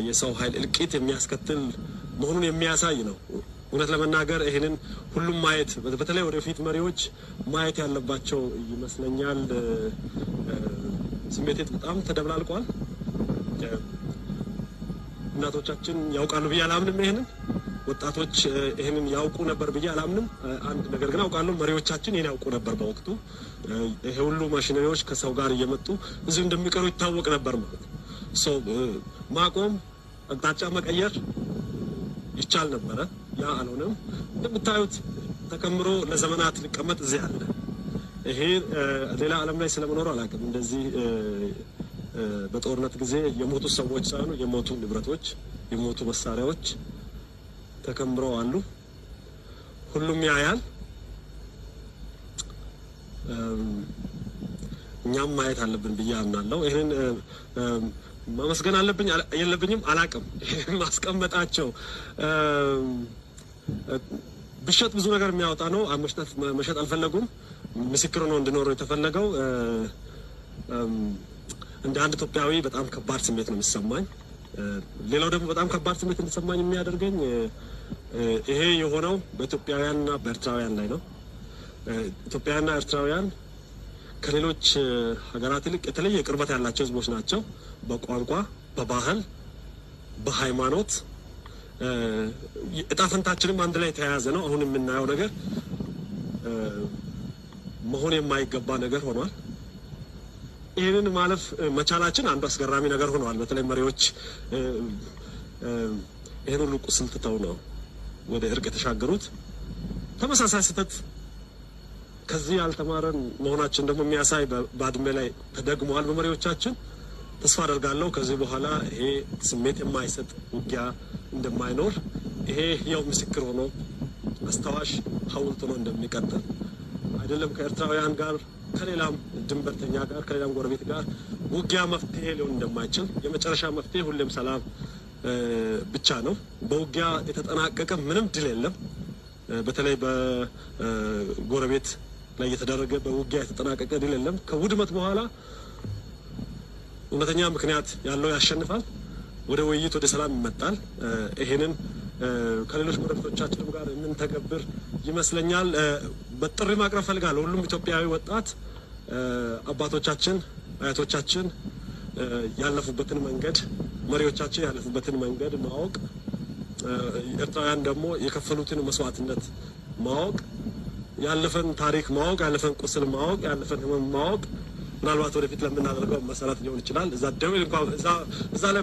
የሰው ኃይል እልቂት የሚያስከትል መሆኑን የሚያሳይ ነው። እውነት ለመናገር ይሄንን ሁሉም ማየት በተለይ ወደፊት መሪዎች ማየት ያለባቸው ይመስለኛል። ስሜቴ በጣም ተደብላልቋል። እናቶቻችን ያውቃሉ ብዬ አላምንም። ይሄንን ወጣቶች ይሄንን ያውቁ ነበር ብዬ አላምንም። አንድ ነገር ግን አውቃለሁ፣ መሪዎቻችን ይሄን ያውቁ ነበር በወቅቱ። ይሄ ሁሉ ማሽነሪዎች ከሰው ጋር እየመጡ እዚህ እንደሚቀሩ ይታወቅ ነበር ማለት ነው። ማቆም አቅጣጫ መቀየር ይቻል ነበረ። ያ አልሆነም። እንደምታዩት ተከምሮ ለዘመናት ሊቀመጥ እዚህ አለ። ይሄ ሌላ ዓለም ላይ ስለመኖር አላውቅም። እንደዚህ በጦርነት ጊዜ የሞቱ ሰዎች ሳይሆኑ የሞቱ ንብረቶች፣ የሞቱ መሳሪያዎች ተከምረው አሉ። ሁሉም ያያል። እኛም ማየት አለብን ብዬ አምናለሁ። ይሄን ማመስገን አለብኝ የለብኝም አላውቅም። ማስቀመጣቸው ብሸጥ ብዙ ነገር የሚያወጣ ነው። መሸጥ አልፈለጉም። ምስክር ነው እንድኖር የተፈለገው። እንደ አንድ ኢትዮጵያዊ በጣም ከባድ ስሜት ነው የሚሰማኝ። ሌላው ደግሞ በጣም ከባድ ስሜት እንዲሰማኝ የሚያደርገኝ ይሄ የሆነው በኢትዮጵያውያንና በኤርትራውያን ላይ ነው። ኢትዮጵያውያንና ኤርትራውያን ከሌሎች ሀገራት ይልቅ የተለየ ቅርበት ያላቸው ህዝቦች ናቸው። በቋንቋ፣ በባህል፣ በሃይማኖት እጣ ፈንታችንም አንድ ላይ የተያያዘ ነው። አሁን የምናየው ነገር መሆን የማይገባ ነገር ሆኗል። ይሄንን ማለፍ መቻላችን አንዱ አስገራሚ ነገር ሆኗል። በተለይ መሪዎች ይሄን ሁሉ ቁስል ትተው ነው ወደ እርቅ የተሻገሩት። ተመሳሳይ ስህተት ከዚህ ያልተማረን መሆናችን ደግሞ የሚያሳይ ባድመ ላይ ተደግሟል በመሪዎቻችን። ተስፋ አደርጋለሁ ከዚህ በኋላ ይሄ ስሜት የማይሰጥ ውጊያ እንደማይኖር፣ ይሄ ያው ምስክር ሆኖ አስተዋሽ ሐውልት ሆኖ እንደሚቀጥል አይደለም ከኤርትራውያን ጋር ከሌላም ድንበርተኛ ጋር ከሌላም ጎረቤት ጋር ውጊያ መፍትሄ ሊሆን እንደማይችል፣ የመጨረሻ መፍትሄ ሁሌም ሰላም ብቻ ነው። በውጊያ የተጠናቀቀ ምንም ድል የለም። በተለይ በጎረቤት ላይ የተደረገ በውጊያ የተጠናቀቀ ድል የለም። ከውድመት በኋላ እውነተኛ ምክንያት ያለው ያሸንፋል። ወደ ውይይት ወደ ሰላም ይመጣል። ይሄንን ከሌሎች ጎረቤቶቻችንም ጋር የምንተገብር ይመስለኛል። በጥሪ ማቅረብ ፈልጋለሁ። ሁሉም ኢትዮጵያዊ ወጣት አባቶቻችን፣ አያቶቻችን ያለፉበትን መንገድ፣ መሪዎቻችን ያለፉበትን መንገድ ማወቅ፣ ኤርትራውያን ደግሞ የከፈሉትን መስዋዕትነት ማወቅ፣ ያለፈን ታሪክ ማወቅ፣ ያለፈን ቁስል ማወቅ፣ ያለፈን ህመም ማወቅ ምናልባት ወደፊት ለምናደርገው መሰረት ሊሆን ይችላል። እዛ ደውል እንኳን እዛ ላይ